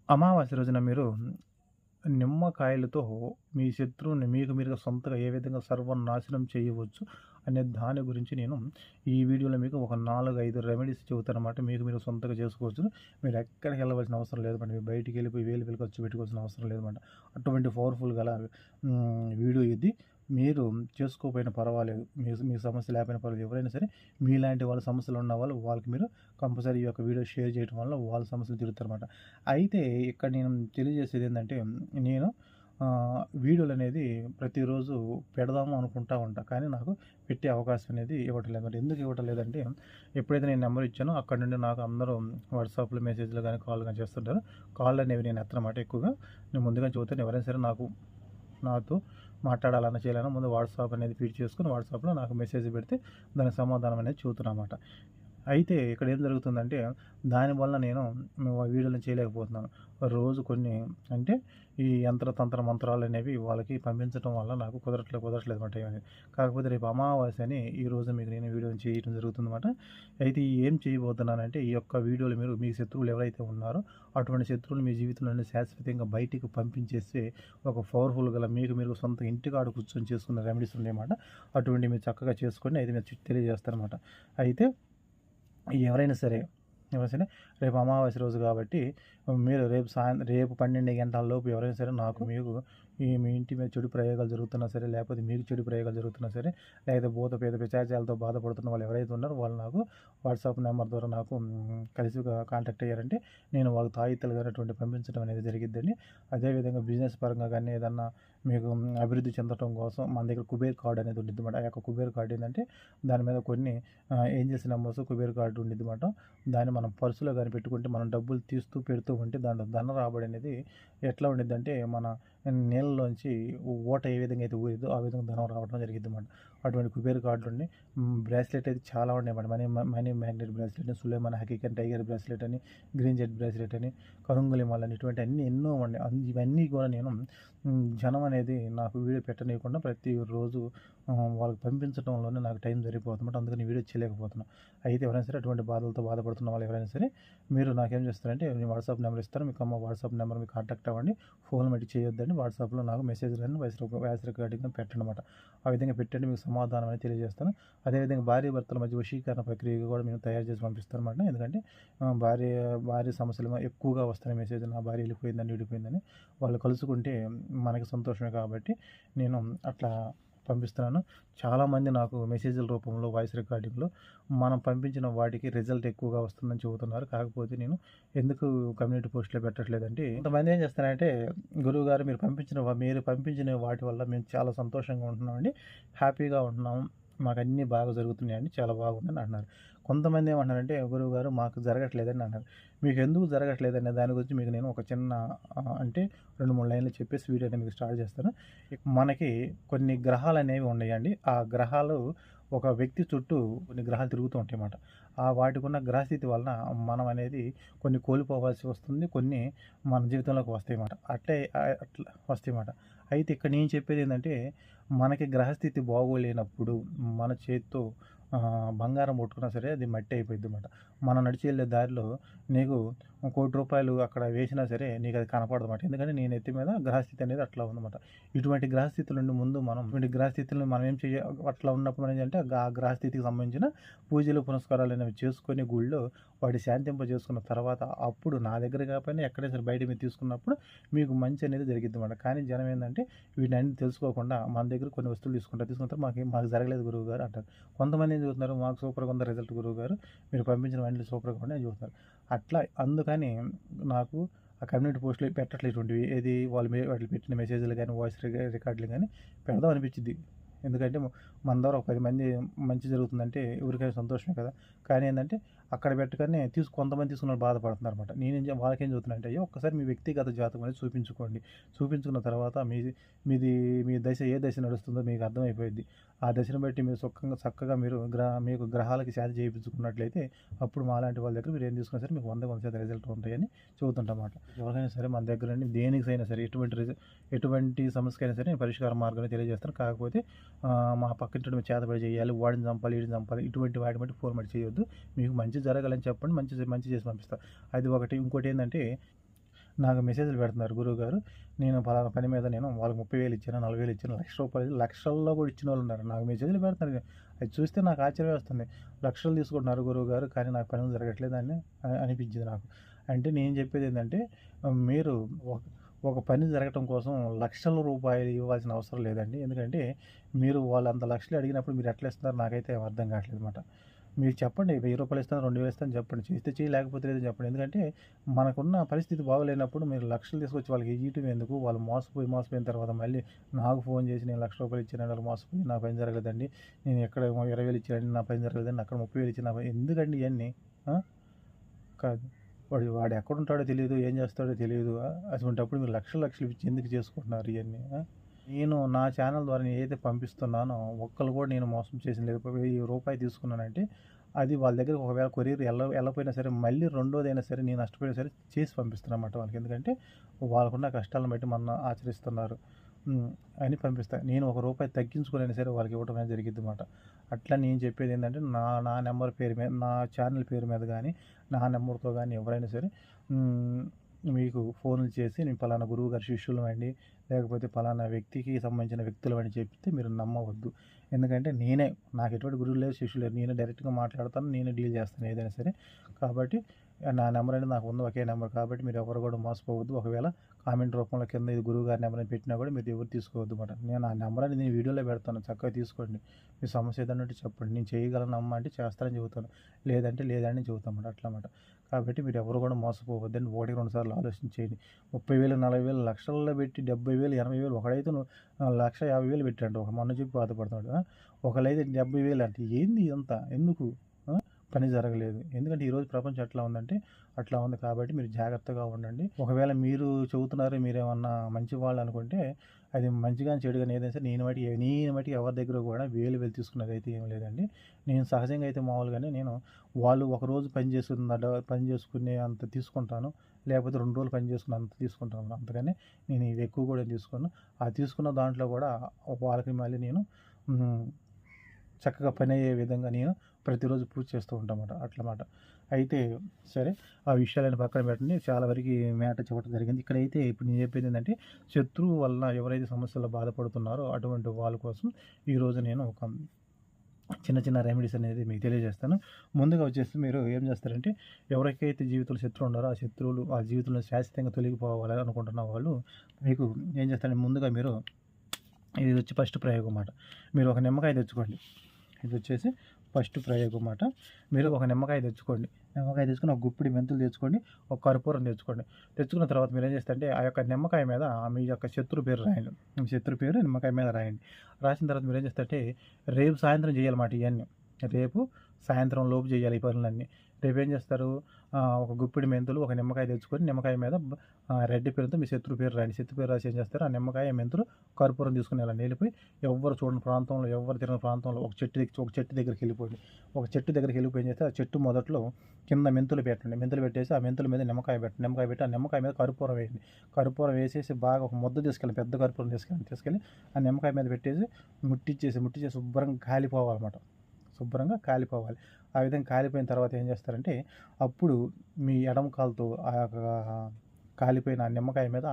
అమావాస్య రోజున మీరు నిమ్మకాయలతో మీ శత్రువుని మీకు మీరుగా సొంతగా ఏ విధంగా సర్వనాశనం చేయవచ్చు అనే దాని గురించి నేను ఈ వీడియోలో మీకు ఒక 4, 5 రెమెడీస్ చెబుతానన్నమాట. మీకు మీరు సొంతంగా చేసుకోవచ్చు. మీరు ఎక్కడికి వెళ్ళవలసిన అవసరం లేదన్నమాట. మీరు బయటికి వెళ్ళిపోయి వేలు ఖర్చు పెట్టుకోవాల్సిన అవసరం లేదన్నమాట. అటువంటి పవర్‌ఫుల్ గల వీడియో ఇది. మీరు చేసుకోకపోయినా పర్వాలేదు. మీ మీ సమస్య లేకపోయినా పర్వాలేదు. ఎవరైనా సరే మీలాంటి వాళ్ళ సమస్యలు ఉన్న వాళ్ళు వాళ్ళకి మీరు కంపల్సరీ ఈ యొక్క వీడియో షేర్ చేయడం వల్ల వాళ్ళ సమస్యలు తీరుతారన్నమాట. అయితే ఇక్కడ నేను తెలియజేసేది ఏందంటే, నేను వీడియోలనేది ప్రతిరోజు పెడదాము అనుకుంటా ఉంటా. కానీ నాకు పెట్టే అవకాశం అనేది ఇవ్వటం లేదన్నమాట. ఎందుకు ఇవ్వటం లేదంటే, ఎప్పుడైతే నేను నెంబర్ ఇచ్చానో అక్కడి నుండి నాకు అందరూ వాట్సాప్‌లో మెసేజ్‌లు గానీ, కాల్ గానీ చేస్తుంటారు. కాల్ అనేవి నేను ఎత్తనమాట ఎక్కువగా. నేను ముందుగానే చెబుతాను, ఎవరైనా సరే నాతో మాట్లాడాలన్నా, చేయాలన్నా ముందు వాట్సాప్ అనేది ఫీడ్ చేసుకొని వాట్సాప్‌లో నాకు మెసేజ్ పెడితే దానికి సమాధానం అనేది చెబుతున్నమాట. అయితే ఇక్కడ ఏం జరుగుతుందంటే, దానివల్ల నేను వీడియోలను చేయలేకపోతున్నాను. రోజు కొన్ని అంటే ఈ యంత్ర తంత్ర మంత్రాలనేవి వాళ్ళకి పంపించడం వల్ల నాకు కుదరట్లేదన్నమాట ఇవన్నీ. కాకపోతే రేపు అమావాస్య అని ఈరోజు మీకు నేను వీడియోని చేయడం జరుగుతుందన్నమాట. అయితే ఏం చేయబోతున్నానంటే, ఈ యొక్క వీడియోలో మీరు మీ శత్రువులు ఎవరైతే ఉన్నారో అటువంటి శత్రువులు మీ జీవితంలో నుండి శాశ్వతంగా బయటికి పంపించేసి ఒక పవర్‌ఫుల్ గల మీకు మీరు సొంత ఇంటికాడ కూర్చొని చేసుకున్న రెమెడీస్ ఉన్నాయన్నమాట. అటువంటివి మీరు చక్కగా చేసుకోండి. అయితే నేను తెలియజేస్తానన్నమాట. అయితే ఎవరైనా సరే రేపు అమావాస్య రోజు కాబట్టి మీరు రేపు 12 గంటల లోపు ఎవరైనా సరే మీకు మీ ఇంటి మీద చెడు ప్రయోగాలు జరుగుతున్నా సరే, లేకపోతే మీకు చెడు ప్రయోగాలు జరుగుతున్నా సరే, లేకపోతే భూత పేద పిశాచాలతో బాధపడుతున్న వాళ్ళు ఎవరైతే ఉన్నారో వాళ్ళు నాకు వాట్సాప్ నెంబర్ ద్వారా నాకు కలిసి కాంటాక్ట్ అయ్యారంటే నేను వాళ్ళకి తాయిత్తులు గాని అటువంటివి పంపించడం అనేది జరిగిద్దండి. అదేవిధంగా బిజినెస్ పరంగా కానీ ఏదన్నా మీకు అభివృద్ధి చెందడం కోసం మన దగ్గర కుబేర్ కార్డ్ అనేది ఉండిద్దన్నమాట. ఆ యొక్క కుబేర్ కార్డ్ ఏందంటే దాని మీద కొన్ని ఏంజెల్స్ నెంబర్స్ కుబేర్ కార్డ్ ఉండిద్దన్నమాట. దాన్ని మనం పర్సులో గాని పెట్టుకుంటే మనం డబ్బులు తీస్తూ పెడుతూ ఉంటే దాంట్లో ధన రాబడి అనేది ఎట్లా ఉండిద్దంటే మన నీళ్ళలోంచి ఓట ఏ విధంగా అయితే ఊరిద్దో ఆ విధంగా ధనం రావడం జరిగిద్దన్నమాట. అటువంటి కుబేర్ కార్డులుండి బ్రాస్లెట్ అయితే చాలా ఉన్నాయన్నమాట. మనీ మ్యాగ్నెట్ బ్రాస్లెట్ అని, సులేమాన్ హకీకన్ టైగర్ బ్రాస్లెట్ అని, గ్రీన్ జెట్ బ్రాస్లెట్ అని, కరుంగలి అని ఇటువంటి అన్నీ ఎన్నో ఉన్నాయి. ఇవన్నీ కూడా నేను జనం అనేది నాకు వీడియో పెట్టనీయకుండా ప్రతిరోజు వాళ్ళకి పంపించడంలోనే నాకు టైం సరిపోతుందన్నమాట. అందుకని వీడియో చేయలేకపోతున్నాను. అయితే ఎవరైనా సరే అటువంటి బాధలతో బాధపడుతున్న వాళ్ళు ఎవరైనా సరే మీరు నాకేం చేస్తారంటే నేను వాట్సాప్ నెంబర్ ఇస్తాను. మీకు వాట్సాప్ నెంబర్ మీకు కాంటాక్ట్ అవ్వండి. ఫోన్ పెట్టి చేయొద్దండి. వాట్సాప్‌లో నాకు మెసేజ్ గాని వాయిస్ రికార్డింగ్ గాని పెట్టండన్నమాట. ఆ విధంగా పెట్టండి, మీకు సమాధానం అనేది తెలియజేస్తాను. అదేవిధంగా భార్యాభర్తల మధ్య వశీకరణ ప్రక్రియ కూడా మేము తయారు చేసి పంపిస్తామన్నమాట. ఎందుకంటే భార్య భార్య సమస్యలు ఎక్కువగా వస్తున్నాయి మెసేజ్. నా భార్య వెళ్ళిపోయిందని, విడిపోయిందని. వాళ్ళు కలుసుకుంటే మనకి సంతోషమే కాబట్టి నేను అట్లా పంపిస్తున్నాను. చాలామంది నాకు మెసేజ్‌ల రూపంలో వాయిస్ రికార్డింగ్‌లో మనం పంపించిన వాటికి రిజల్ట్ ఎక్కువగా వస్తుందని చెబుతున్నారు. కాకపోతే నేను ఎందుకు కమ్యూనిటీ పోస్ట్‌లో పెట్టట్లేదంటే, కొంతమంది ఏం చేస్తున్నారంటే, గురువుగారు మీరు పంపించిన వాటి వల్ల మేము చాలా సంతోషంగా ఉంటున్నామండి. హ్యాపీగా ఉంటున్నాము. మాకన్నీ బాగా జరుగుతున్నాయండి. చాలా బాగుందని అంటున్నారు. కొంతమంది ఏమంటున్నారంటే, గురువుగారు మాకు జరగట్లేదని అన్నారు. మీకెందుకు జరగట్లేదనే దాని గురించి మీకు నేను ఒక చిన్న అంటే 2, 3 లైన్‌లు చెప్పేసి వీడియోని మీకు స్టార్ట్ చేస్తాను. మనకి కొన్ని గ్రహాలనేవి ఉన్నాయండి. ఆ గ్రహాలు ఒక వ్యక్తి చుట్టూ కొన్ని గ్రహాలు తిరుగుతూ ఉంటాయన్నమాట. వాటికున్న గ్రహస్థితి వలన మనం అనేది కొన్ని కోల్పోవాల్సి వస్తుంది. కొన్ని మన జీవితంలోకి వస్తాయన్నమాట. అట్లా వస్తాయన్నమాట. అయితే ఇక్కడ నేను చెప్పేదేంటంటే, మనకి గ్రహస్థితి బాగోలేనప్పుడు మన చేత్తో బంగారం ముట్టుకున్నా సరే అది మట్టి అయిపోయిద్దన్నమాట. మనం నడిచి వెళ్ళే దారిలో నీకు ₹1,00,00,000 అక్కడ వేసినా సరే నీకది కనపడదన్నమాట. ఎందుకంటే నీ నెత్తి మీద గ్రహస్థితి అనేది అట్లా ఉందన్నమాట. ఇటువంటి గ్రహస్థితుల నుండి ముందు ఇటువంటి గ్రహస్థితులను మనం ఏం అట్లా ఉన్నప్పుడు మనం ఏంటంటే ఆ గ్రహస్థితికి సంబంధించిన పూజలు, పునస్కారాలు అనేవి చేసుకొని గుడిలో వాటి శాంతింపజేసుకున్న తర్వాత అప్పుడు నా దగ్గర కాకపోయినా ఎక్కడైనా సరే బయట మీరు తీసుకున్నప్పుడు మీకు మంచి అనేది జరిగిద్దన్నమాట. కానీ జనం ఏందంటే వీటన్ని తెలుసుకోకుండా మన దగ్గర కొన్ని వస్తువులు తీసుకుంటారు. తీసుకున్న తర్వాత మాకు జరగలేదు గురువుగారు అంటారు. కొంతమంది ఏం చెబుతున్నారు, మాకు సూపర్‌గా ఉంది రిజల్ట్ గురువుగారు. మీరు పంపించిన వెంటనే సూపర్‌గా ఉన్నాయి అని చెబుతున్నారు. అట్లా అందుకని నాకు ఆ కమ్యూనిటీ పోస్ట్‌లు పెట్టట్లే ఇటువంటివి. వాళ్ళు పెట్టిన మెసేజ్‌లు గాని, వాయిస్ రికార్డులు గాని పెడదాం అనిపించిద్ది. ఎందుకంటే మన ద్వారా ఒక 10 మంది మంచి జరుగుతుందంటే ఎవరికైనా సంతోషమే కదా! కానీ ఏందంటే అక్కడ పెట్టగానే కొంతమంది తీసుకున్నోళ్ళు బాధపడుతున్నారన్నమాట. వాళ్ళకేం చెబుతున్నానంటే, అయ్యో ఒక్కసారి మీ వ్యక్తిగత జాతకం అనేది చూపించుకోండి. చూపించుకున్న తర్వాత మీది మీ దశ ఏ దశ నడుస్తుందో మీకు అర్థమైపోయిద్ది. ఆ దశను బట్టి మీరు చక్కగా మీకు గ్రహాలకి శాంతి చేయించుకున్నట్లయితే అప్పుడు మాలాంటి వాళ్ళ దగ్గర మీరు ఏం తీసుకున్నా సరే మీకు 100% రిజల్ట్ ఉంటాయని చెబుతుంటామాట. ఎవరికైనా సరే మన దగ్గర నుండి దేనికైనా సరే ఎటువంటి సమస్యకైనా సరే నేను పరిష్కార మార్గాన్ని తెలియజేస్తాను. కాకపోతే మా పక్కింటోడి మీద చేతబడి చేయాలి, వాడిని చంపాలి, వీడిని చంపాలి ఇటువంటి వాటి బట్టి ఫోర్మాట్ చేయొద్దు. మీకు మంచి జరగాలని చెప్పండి. మంచి మంచి చేసి పంపిస్తా. అది ఒకటి. ఇంకోటి ఏందంటే నాకు మెసేజ్‌లు పెడుతున్నారు గురువుగారు. నేను పలానా పని మీద నేను వాళ్ళకి 30,000 ఇచ్చాను, 40,000 ఇచ్చాను, రూ. 1,00,000 లక్షల్లో కూడా ఇచ్చినోళ్ళున్నారు. నాకు మెసేజ్‌లు పెడుతున్నారు. అది చూస్తే నాకు ఆశ్చర్యం వేస్తుంది. లక్షలు తీసుకుంటున్నారు గురువుగారు, కానీ నాకు పనులు జరగట్లేదు అని అనిపించింది నాకు. అంటే నేను చెప్పేదేంటంటే మీరు ఒక ఒక పని జరగటం కోసం లక్షల రూపాయలు ఇవ్వాల్సిన అవసరం లేదండి. ఎందుకంటే మీరు వాళ్ళంత లక్షలు అడిగినప్పుడు మీరు ఎట్లా ఇస్తున్నారో నాకైతే ఏం అర్థం కావట్లేదన్నమాట. మీరు చెప్పండి, రూ. 1000 ఇస్తాను, 2000 ఇస్తాను చెప్పండి. చేస్తే చెయ్యి, లేకపోతే లేదని చెప్పండి. ఎందుకంటే మనకున్న పరిస్థితి బాగోలేనప్పుడు మీరు లక్షలు తీసుకొచ్చి వాళ్ళకి ఇయ్యటం ఎందుకు? వాళ్ళు మోసపోయిన తర్వాత మళ్ళీ నాకు ఫోన్ చేసి నేను రూ. 1,00,000 ఇచ్చాను, వాళ్ళు మోసపోయి నా పని జరగలేదండి. నేను ఎక్కడ 20,000 ఇచ్చానండి, నా పని జరగలేదండి. అక్కడ 30,000 ఇచ్చాను, నా పని ఎందుకండి ఇయన్నీ? కాదు. వాడు ఎక్కడుంటాడో తెలీదు, ఏం చేస్తాడో తెలీదు. అటువంటప్పుడు మీరు లక్షలు ఇచ్చి ఎందుకు చేసుకుంటున్నారు ఇయన్నీ? నేను నా ఛానల్ ద్వారా ఏదైతే పంపిస్తున్నానో ఒక్కళ్ళు కూడా నేను మోసం చేసింది లేదు. రూ. 1000 తీసుకున్నానంటే అది వాళ్ళ దగ్గర ఒకవేళ కొరియర్ ఎళ్ళకపోయినా సరే మళ్ళీ రెండోదైనా సరే నేను నష్టపోయినా సరే చేసి పంపిస్తానన్నమాట వాళ్ళకి. ఎందుకంటే వాళ్ళకున్న కష్టాలను బట్టి మనల్ని ఆచరిస్తున్నారు అని పంపిస్తా. నేను రూ. 1 తగ్గించుకొనైనా సరే వాళ్ళకి ఇవ్వడం అనేది జరిగిద్దన్నమాట. అట్లా నేను చెప్పేది ఏంటంటే నా నెంబర్ పేరు మీద, నా ఛానల్ పేరు మీద కానీ, నా నెంబర్‌తో కానీ ఎవరైనా సరే మీకు ఫోన్లు చేసి నేను పలానా గురువుగారి శిష్యులమండి, లేకపోతే పలానా వ్యక్తికి సంబంధించిన వ్యక్తులమని చెప్తే మీరు నమ్మవద్దు. ఎందుకంటే నాకు ఎటువంటి గురువు లేరు, శిష్యులు లేరు. నేనే డైరెక్ట్‌గా మాట్లాడతాను, నేనే డీల్ చేస్తాను ఏదైనా సరే. కాబట్టి నా నెంబర్ అనేది నాకు ఉంది, ఒకే నెంబర్. కాబట్టి మీరు ఎవరు కూడా మోసపోవద్దు. ఒకవేళ కామెంట్ రూపంలో కింద ఇది గురువుగారి నెంబర్ అని పెట్టినా కూడా మీరు ఎవరు తీసుకోవద్దు మాట. నేను ఆ నెంబర్ అనేది నేను వీడియోలో పెడతాను, చక్కగా తీసుకోండి. మీ సమస్య ఏదైనా ఉంటే చెప్పండి. నేను చేయగలనమ్మా అంటే చేస్తానని చెబుతాను, లేదంటే లేదని చెబుతాను మాట. అట్లా మాట. కాబట్టి మీరు ఎవరు కూడా మోసపోవద్దని 1, 2 సార్లు ఆలోచించేయండి. 30,000, 40,000 లక్షల్లో పెట్టి 70,000, 80,000 ఒకడైతే 1,50,000 పెట్టాడు. ఒక మొన్న చెప్పి బాధపడుతున్నాడు. ఒకళ్ళైతే 70,000 అంటే ఏంది ఇదంతా? ఎందుకు? పని జరగలేదు. ఎందుకంటే ఈరోజు ప్రపంచం ఎట్లా ఉందంటే అట్లా ఉంది. కాబట్టి మీరు జాగ్రత్తగా ఉండండి. ఒకవేళ మీరు చెబుతున్నారు, మీరేమన్నా మంచివాళ్ళు అనుకుంటే అది మంచిగాని చెడుగాని ఏదైనా సరే నేను మటికి ఎవరి దగ్గర కూడా వేలు తీసుకున్నది అయితే ఏం లేదండి. నేను సహజంగా అయితే మామూలుగానే వాళ్ళు ఒకరోజు పని చేసుకునే అంత తీసుకుంటాను. లేకపోతే 2 రోజులు పని చేసుకునే అంత తీసుకుంటాను. అంతకని నేను ఇవి ఎక్కువ కూడా తీసుకోను. ఆ తీసుకున్న దాంట్లో కూడా వాళ్ళకి మళ్ళీ నేను చక్కగా పని అయ్యే విధంగా నేను ప్రతిరోజు పూజ చేస్తూ ఉంటామాట. అట్లమాట. అయితే సరే, ఆ విషయాలను పక్కన పెట్టండి. చాలా వరకు మ్యాటర్ చెప్పడం జరిగింది. ఇక్కడైతే ఇప్పుడు నేను చెప్పేది ఏంటంటే శత్రువు వల్ల ఎవరైతే సమస్యల్లో బాధపడుతున్నారో అటువంటి వాళ్ళ కోసం ఈరోజు నేను ఒక చిన్న రెమెడీస్ అనేది మీకు తెలియజేస్తాను. ముందుగా వచ్చేసి మీరు ఏం చేస్తారంటే ఎవరికైతే జీవితంలో శత్రువు ఉన్నారో ఆ శత్రువులు ఆ జీవితంలో శాశ్వతంగా తొలగిపోవాలని అనుకుంటున్న వాళ్ళు మీకు ఏం చేస్తారంటే ముందుగా మీరు ఇది వచ్చి ఫస్ట్ ప్రయోగం మాట. మీరు ఒక నిమ్మకాయ తెచ్చుకోండి. ఇది వచ్చేసి ఫస్ట్ ప్రయోగం మాట. మీరు ఒక నిమ్మకాయ తెచ్చుకోండి. నిమ్మకాయ తెచ్చుకొని ఒక గుప్పిడి మెంతులు తెచ్చుకోండి. ఒక కర్పూరం తెచ్చుకోండి. తెచ్చుకున్న తర్వాత మీరు ఏం చేస్తారంటే ఆ యొక్క నిమ్మకాయ మీద మీ యొక్క శత్రు పేరు రాయండి. మీ శత్రు పేరు నిమ్మకాయ మీద రాయండి. రాసిన తర్వాత మీరు ఏం చేస్తారంటే రేపు సాయంత్రం చేయాలన్నమాట ఇవన్నీ. రేపు సాయంత్రం లోపు చేయాలి ఈ పనులన్నీ. రేపు ఏం చేస్తారు, ఒక గుప్పిడి మెంతులు, ఒక నిమ్మకాయ తెచ్చుకొని నిమ్మకాయ మీద రెడ్ పేరుతో మీ శత్రు పేరు రాయండి. శత్రు పేరు రాసి ఏం చేస్తారు, ఆ నిమ్మకాయ, మెంతులు, కర్పూరం తీసుకుని అలా వెళ్ళిపోయి ఎవ్వరు చూడని ప్రాంతంలో, ఎవ్వరు తిరగని ప్రాంతంలో ఒక చెట్టు దగ్గరికి వెళ్ళిపోండి. ఒక చెట్టు దగ్గరికి వెళ్ళిపోయి ఏం చేస్తే ఆ చెట్టు మొదట్లో కింద మెంతులు పెట్టండి. మెంతులు పెట్టేసి ఆ మెంతుల మీద నిమ్మకాయ పెట్టండి. నిమ్మకాయ పెట్టి ఆ నిమ్మకాయ మీద కర్పూరం వేయండి. కర్పూరం వేసేసి బాగా ఒక ముద్ద తీసుకెళ్ళి, పెద్ద కర్పూరం తీసుకెళ్ళి ఆ నిమ్మకాయ మీద పెట్టేసి ముట్టించేసి శుభ్రంగా కాలిపోవాలన్నమాట. శుభ్రంగా కాలిపోవాలి. ఆ విధంగా కాలిపోయిన తర్వాత ఏం చేస్తారంటే అప్పుడు మీ ఎడమ కాలుతో ఆ యొక్క కాలిపోయిన నిమ్మకాయ మీద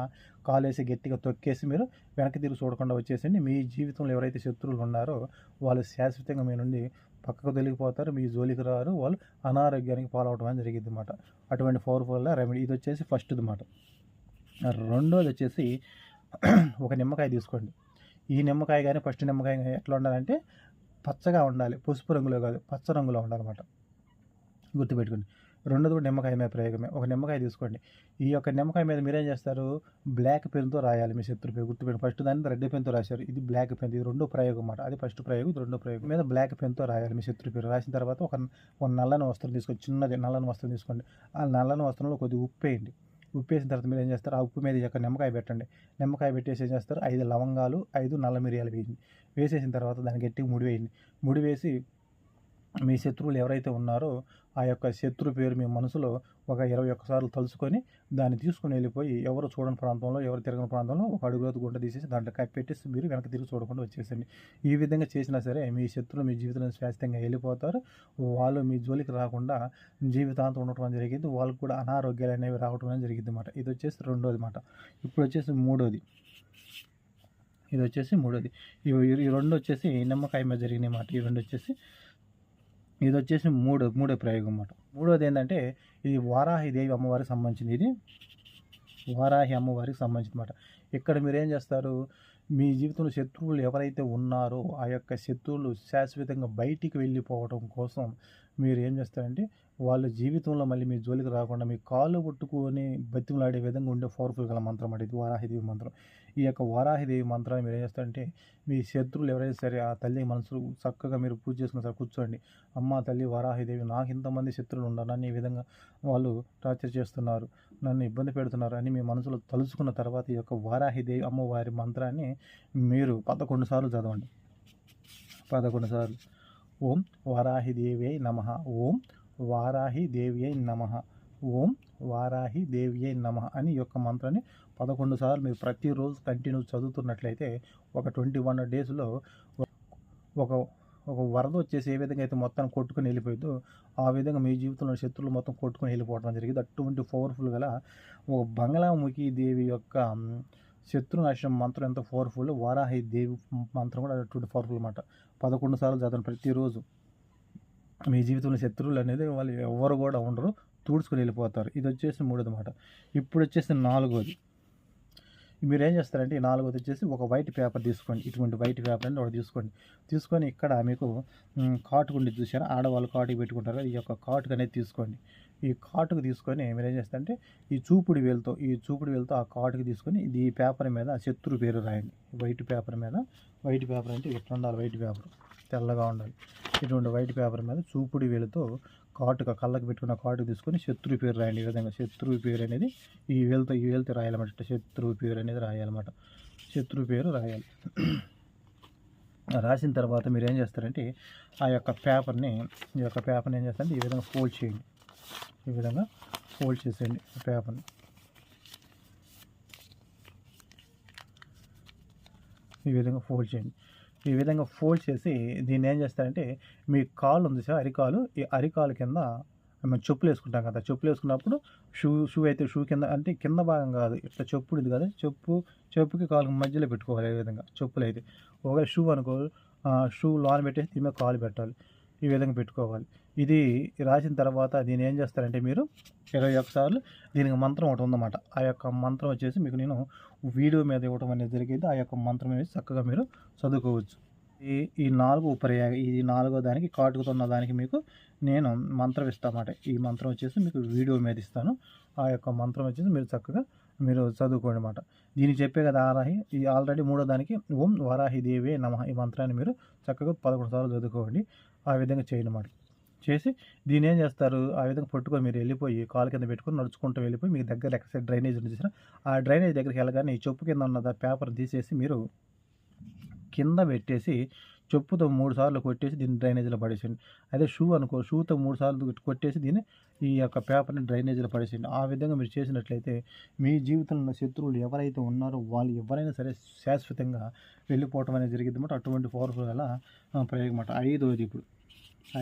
కాలేసి గట్టిగా తొక్కేసి మీరు వెనక్కి తిరిగి చూడకుండా వచ్చేసండి. మీ జీవితంలో ఎవరైతే శత్రువులు ఉన్నారో వాళ్ళు శాశ్వతంగా మీ నుండి పక్కకు తొలగిపోతారు. మీ జోలికి రారు. వాళ్ళు అనారోగ్యానికి పాలవడం అనేది జరిగింది అన్నమాట. అటువంటి పవర్ఫుల్ రెమెడీ ఇది వచ్చేసి ఫస్ట్ది అన్నమాట. రెండోది వచ్చేసి ఒక నిమ్మకాయ తీసుకోండి. ఈ నిమ్మకాయ కానీ ఫస్ట్ నిమ్మకాయ కానీ ఎట్లా ఉండాలంటే పచ్చగా ఉండాలి. పసుపు రంగులో కాదు, పచ్చ రంగులో ఉండాలన్నమాట. గుర్తుపెట్టుకోండి. రెండోది కూడా నిమ్మకాయ మీద ప్రయోగమే. ఒక నిమ్మకాయ తీసుకోండి. ఈ యొక్క నిమ్మకాయ మీద మీరేం చేస్తారు, బ్లాక్ పెన్తో రాయాలి మీ శత్రు పేరు. గుర్తుపెట్టుకోండి. ఫస్ట్ దాన్ని రెడ్ పెన్తో రాశారు, ఇది బ్లాక్ పెన్. ఇది రెండో ప్రయోగం అన్నమాట. అది ఫస్ట్ ప్రయోగం, ఇది రెండో ప్రయోగం. మీద బ్లాక్ పెన్తో రాయాలి మీ శత్రు పేరు. రాసిన తర్వాత ఒక నల్లని వస్త్రం తీసుకోండి. చిన్నది నల్లని వస్త్రం తీసుకోండి. ఆ నల్లని వస్త్రంలో కొద్దిగా ఉప్పు వేయండి. ఉప్పు వేసిన తర్వాత మీరు ఏం చేస్తారు, ఆ ఉప్పు మీద యొక్క నిమ్మకాయ పెట్టండి. నిమ్మకాయ పెట్టేసి ఏం చేస్తారు, 5 లవంగాలు, 5 నల్ల మిరియాలు వేయండి. వేసేసిన తర్వాత దాన్ని గట్టిగా ముడి వేయండి. ముడి వేసి మీ శత్రువులు ఎవరైతే ఉన్నారో ఆ యొక్క శత్రు పేరు మీ మనసులో ఒక 21 సార్లు తలుచుకొని దాన్ని తీసుకొని వెళ్ళిపోయి ఎవరు చూడని ప్రాంతంలో, ఎవరు తిరగని ప్రాంతంలో ఒక అడుగులోతు గుంట తీసేసి దాంట్లో కప్పెట్టేసి మీరు వెనక్కి తిరిగి చూడకుండా వచ్చేసేయండి. ఈ విధంగా చేసినా సరే మీ శత్రువులు మీ జీవితంలో శాశ్వతంగా వెళ్ళిపోతారు. వాళ్ళు మీ జోలికి రాకుండా జీవితాంతం ఉండటం జరిగింది. వాళ్ళకి కూడా అనారోగ్యాలు అనేవి రావటం అనేది జరిగిద్దన్నమాట. ఇది వచ్చేసి రెండోది మాట. ఇప్పుడు వచ్చేసి మూడోది. ఇది వచ్చేసి మూడోది. ఈ రెండు వచ్చేసి నిమ్మకాయ మీద జరిగినాయి మాట. ఈ రెండు వచ్చేసి ఇది వచ్చేసి మూడో ప్రయోగం అన్నమాట. మూడోది ఏంటంటే ఇది వారాహిదేవి అమ్మవారికి సంబంధించింది. ఇది వారాహి అమ్మవారికి సంబంధించిన మాట. ఇక్కడ మీరేం చేస్తారు, మీ జీవితంలో శత్రువులు ఎవరైతే ఉన్నారో ఆ యొక్క శత్రువులు శాశ్వతంగా బయటికి వెళ్ళిపోవడం కోసం మీరు ఏం చేస్తారంటే వాళ్ళ జీవితంలో మళ్ళీ మీ జోలికి రాకుండా మీ కాళ్ళు పట్టుకొని బతిమలాడే విధంగా ఉండే పవర్ఫుల్ గల మంత్రం అంటే ఇది వారాహిదేవి మంత్రం. ఈ యొక్క వారాహిదేవి మంత్రాన్ని మీరు ఏం చేస్తారంటే మీ శత్రువులు ఎవరైతే సరే ఆ తల్లి మనసు చక్కగా మీరు పూజ చేసుకుని సార్ కూర్చోండి. అమ్మ తల్లి వారాహిదేవి నాకు ఇంతమంది శత్రువులు ఉన్నారు, నన్ను ఈ విధంగా వాళ్ళు టార్చర్ చేస్తున్నారు, నన్ను ఇబ్బంది పెడుతున్నారు అని మీ మనసులో తలుచుకున్న తర్వాత ఈ యొక్క వారాహిదేవి అమ్మవారి మంత్రాన్ని మీరు 11 సార్లు చదవండి. 11 సార్లు ఓం వారాహిదేవ్యై నమః, ఓం వారాహిదేవ్యై నమః, ఓం వారాహిదేవ్యై నమః అని ఈ యొక్క మంత్రాన్ని 11 సార్లు మీరు ప్రతిరోజు కంటిన్యూ చదువుతున్నట్లయితే ఒక 21 డేస్లో ఒక ఒక వరద వచ్చేసి ఏ విధంగా అయితే మొత్తం కొట్టుకుని వెళ్ళిపోయిందో ఆ విధంగా మీ జీవితంలో శత్రువులు మొత్తం కొట్టుకుని వెళ్ళిపోవడం జరిగింది. అటువంటి పవర్ఫుల్ గల ఒక బంగ్లాముఖి దేవి యొక్క శత్రునాశనం మంత్రం ఎంత పవర్ఫుల్, వారాహి దేవి మంత్రం కూడా అటువంటి పవర్ఫుల్ అన్నమాట. 11 సార్లు చదవండి ప్రతిరోజు. మీ జీవితంలో శత్రువులు అనేది వాళ్ళు ఎవరు కూడా ఉండరు, తూడ్చుకొని వెళ్ళిపోతారు. ఇది వచ్చేసి మూడోది మాట. ఇప్పుడు వచ్చేసి నాలుగోది. మీరు ఏం చేస్తారంటే ఈ నాలుగోది వచ్చేసి ఒక వైట్ పేపర్ తీసుకోండి. ఇటువంటి వైట్ పేపర్ అని ఒకటి తీసుకోండి. తీసుకొని ఇక్కడ మీకు కాటుకు ఉండి చూసారా, ఆడవాళ్ళు కాటుకు పెట్టుకుంటారు. ఈ యొక్క కాటుకు అనేది తీసుకోండి. ఈ కాటుకు తీసుకొని మీరు ఏం చేస్తారంటే ఈ చూపుడు వేలుతో ఆ కాటుకు తీసుకొని ఈ పేపర్ మీద శత్రు పేరు రాయండి. వైట్ పేపర్ మీద, వైట్ పేపర్ అంటే ఇట్లా ఉండాలి, వైట్ పేపర్ తెల్లగా ఉండాలి. ఇటువంటి వైట్ పేపర్ మీద చూపుడు వేలుతో కళ్ళకి పెట్టుకున్న కాటుకు తీసుకొని శత్రువు పేరు రాయండి. ఈ విధంగా శత్రువు పేరు అనేది ఈ వేలుతో రాయాలన్నమాట. శత్రువు పేరు అనేది రాయాలన్నమాట. శత్రువు పేరు రాయాలి. రాసిన తర్వాత మీరు ఏం చేస్తారంటే ఈ యొక్క పేపర్ని ఏం చేస్తారంటే ఈ విధంగా ఫోల్డ్ చేయండి. ఈ విధంగా ఫోల్డ్ చేసేయండి పేపర్ని. ఈ విధంగా ఫోల్డ్ చేయండి. ఈ విధంగా ఫోల్డ్ చేసి దీన్ని ఏం చేస్తారంటే మీ కాలు ఉంది సార్, అరికాలు, ఈ అరికాలు కింద మనం చెప్పులు వేసుకుంటాం కదా, చెప్పులు వేసుకున్నప్పుడు షూ అయితే షూ కింద అంటే కింద భాగం కాదు, ఇట్లా చెప్పుడు ఇది కదా, చెప్పుకి కాలు మధ్యలో పెట్టుకోవాలి. ఈ విధంగా చెప్పులు అయితే ఒకవేళ షూ అనుకో, షూ లోన పెట్టేసి దీని మీద కాలు పెట్టాలి. ఈ విధంగా పెట్టుకోవాలి. ఇది రాసిన తర్వాత దీన్ని ఏం చేస్తారంటే మీరు 21 సార్లు దీనికి మంత్రం ఒకటి ఉందన్నమాట. ఆ యొక్క మంత్రం వచ్చేసి మీకు నేను వీడియో మీద ఇవ్వడం అనేది జరిగింది. ఆ యొక్క మంత్రం అనేది చక్కగా మీరు చదువుకోవచ్చు. ఈ నాలుగో దానికి కాటుకుతున్న దానికి మీకు నేను మంత్రం ఇస్తామాట. ఈ మంత్రం వచ్చేసి మీకు వీడియో మీద ఇస్తాను. ఆ యొక్క మంత్రం వచ్చేసి మీరు చక్కగా మీరు చదువుకోండి అన్నమాట. దీనికి చెప్పే కదా ఈ ఆల్రెడీ మూడో దానికి ఓం వారాహిదేవే నమః ఈ మంత్రాన్ని మీరు చక్కగా 11 సార్లు చదువుకోండి. ఆ విధంగా చేయండి అన్నమాట. చేసి దీన్ని ఏం చేస్తారు, ఆ విధంగా పట్టుకొని మీరు వెళ్ళిపోయి కాలు కింద పెట్టుకొని నడుచుకుంటూ వెళ్ళిపోయి మీకు దగ్గర ఎక్కడ సైడ్ డ్రైనేజ్ ఉంది చూసారా, ఆ డ్రైనేజ్ దగ్గరికి వెళ్ళగానే ఈ చెప్పు కింద ఉన్న పేపర్ తీసేసి మీరు కింద పెట్టేసి చెప్పుతో 3 సార్లు కొట్టేసి దీన్ని డ్రైనేజీలో పడేసేయండి. అదే షూ అనుకో, షూతో 3 సార్లు కొట్టేసి దీన్ని ఈ యొక్క పేపర్ని డ్రైనేజీలో పడేసేయండి. ఆ విధంగా మీరు చేసినట్లయితే మీ జీవితంలో శత్రువులు ఎవరైతే ఉన్నారో వాళ్ళు ఎవరైనా సరే శాశ్వతంగా వెళ్ళిపోవటం అనేది జరిగింది అన్నమాట. అటువంటి పవర్ఫుల్ గల ప్రయోగం అన్నమాట.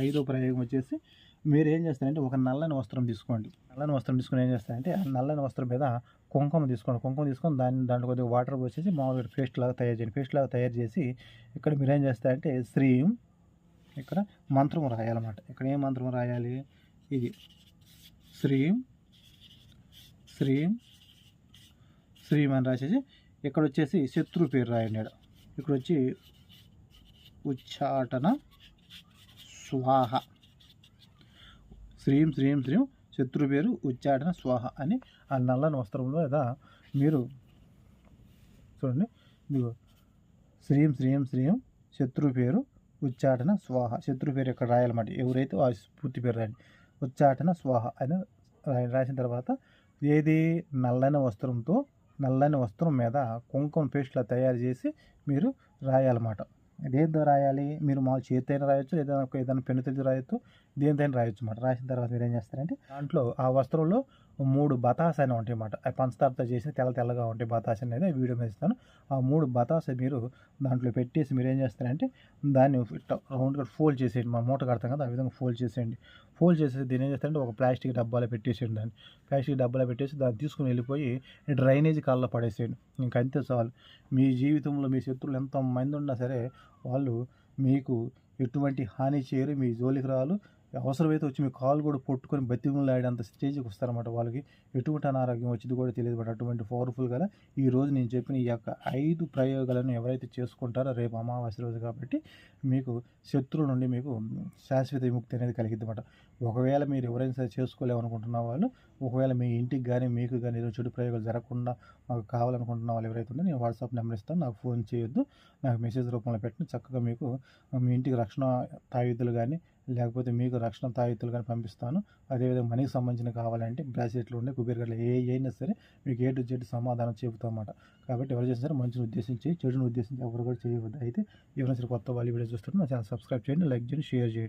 ఐదో ప్రయోగం వచ్చేసి మీరు ఏం చేస్తారంటే ఒక నల్లని వస్త్రం తీసుకోండి. నల్లని వస్త్రం తీసుకొని ఏం చేస్తారంటే ఆ నల్లని వస్త్రం మీద కుంకుమ తీసుకొని దాంట్లో కొద్దిగా వాటర్ పోసేసి మామూలుగా పేస్ట్ లాగా తయారు చేయండి. పేస్ట్ లాగా తయారు చేసి ఇక్కడ మీరు ఏం చేస్తారంటే శ్రీం ఇక్కడ మంత్రం రాయాలన్నమాట. ఇక్కడ ఏం మంత్రం రాయాలి, ఇది శ్రీం శ్రీం శ్రీం అని రాసేసి ఇక్కడ వచ్చేసి శత్రు పేరు రాయండి. ఇక్కడ వచ్చి ఉచ్చాటన స్వాహ, శ్రీం శ్రీం శ్రీం శత్రు పేరు ఉచ్చాటన స్వాహ అని ఆ నల్లని వస్త్రంలో లేదా మీరు చూడండి, ఇదిగో శ్రీం శ్రీం శ్రీం శత్రు పేరు ఉచ్చాటన స్వాహ, శత్రు పేరు ఇక్కడ రాయాలన్నమాట. ఎవరైతే ఆ పూర్తి పేరు రాయండి. ఉచ్చాటన స్వాహ అని రాసిన తర్వాత ఏది నల్లని వస్త్రం మీద కుంకుమ పేస్ట్లా తయారు చేసి మీరు రాయాలన్నమాట. దేనితో రాయాలి? మీరు మామూలు చేత్తోనే రాయొచ్చు. లేదా ఏదైనా పెన్నుతో రాయొచ్చు. దేనితోనైనా రాయొచ్చన్నమాట. రాసిన తర్వాత మీరేం చేస్తారంటే దాంట్లో ఆ వస్త్రంలో 3 బతాస్ అని ఉంటాయన్నమాట. అవి పంచదారతో చేసి తెల్లగా ఉంటాయి బతాస్ అనేది వీడియో మీద ఇస్తాను. ఆ 3 బతాస్ మీరు దాంట్లో పెట్టేసి మీరేం చేస్తారంటే దాన్ని రౌండ్‌గా ఫోల్డ్ చేసేయండి. మనం మూట కడతాం కదా! ఆ విధంగా ఫోల్డ్ చేసేయండి. ఫోల్డ్ చేసేసి దీన్ని ఏం చేస్తారంటే ఒక ప్లాస్టిక్ డబ్బాలో పెట్టేసేయండి దాన్ని. ప్లాస్టిక్ డబ్బాలో పెట్టేసి దాన్ని తీసుకొని వెళ్ళిపోయి డ్రైనేజ్ కాలువలో పడేసేయండి. ఇంకంతే చాలు. మీ జీవితంలో మీ శత్రువులు ఎంతమంది ఉన్నా సరే వాళ్ళు మీకు ఎటువంటి హాని చేయరు. మీ జోలికి రారు. అవసరమైతే వచ్చి మీ కాళ్ళు కూడా పట్టుకొని బతిమిలాడేంత స్టేజ్‌కి వస్తారన్నమాట. వాళ్ళకి ఎటువంటి అనారోగ్యం వచ్చింది కూడా తెలీదు. బట్ అటువంటి పవర్‌ఫుల్ గల ఈరోజు నేను చెప్పిన ఈ యొక్క 5 ప్రయోగాలను ఎవరైతే చేసుకుంటారో రేపు అమావాస్య రోజు కాబట్టి మీకు శత్రువుల నుండి మీకు శాశ్వత విముక్తి అనేది కలిగిద్దన్నమాట. ఒకవేళ మీరు ఎవరైనా సరే చేసుకోలేమనుకుంటున్న వాళ్ళు ఒకవేళ మీ ఇంటికి గానీ, మీకు గానీ ఏదో చెడు ప్రయోగాలు జరగకుండా మాకు కావాలనుకుంటున్న వాళ్ళు ఎవరైతే ఉన్నారో నేను వాట్సాప్ నెంబర్ ఇస్తాను. నాకు ఫోన్ చేయొద్దు. నాకు మెసేజ్ రూపంలో పెట్టండి. చక్కగా మీకు మీ ఇంటికి రక్షణ తాయెత్తులు గానీ, లేకపోతే మీకు రక్షణ తాయెత్తులు గానీ పంపిస్తాను. అదేవిధంగా మనీకి సంబంధించినవి కావాలంటే బ్రాస్లెట్లు ఉన్నాయి, కుబేర్ గడ్డలు ఏయైనా సరే మీకు ఏ టు జెడ్ సమాధానం చెబుతామన్నమాట. కాబట్టి ఎవరు చేసినా సరే మంచిని ఉద్దేశించి, చెడుని ఉద్దేశించి ఎవరు కూడా చేయవద్దు. అయితే ఎవరైనా సరే కొత్త వాళ్ళు వీడియో చూస్తుంటే నా ఛానల్ సబ్స్క్రైబ్ చేయండి, లైక్ చేయండి, షేర్ చేయండి.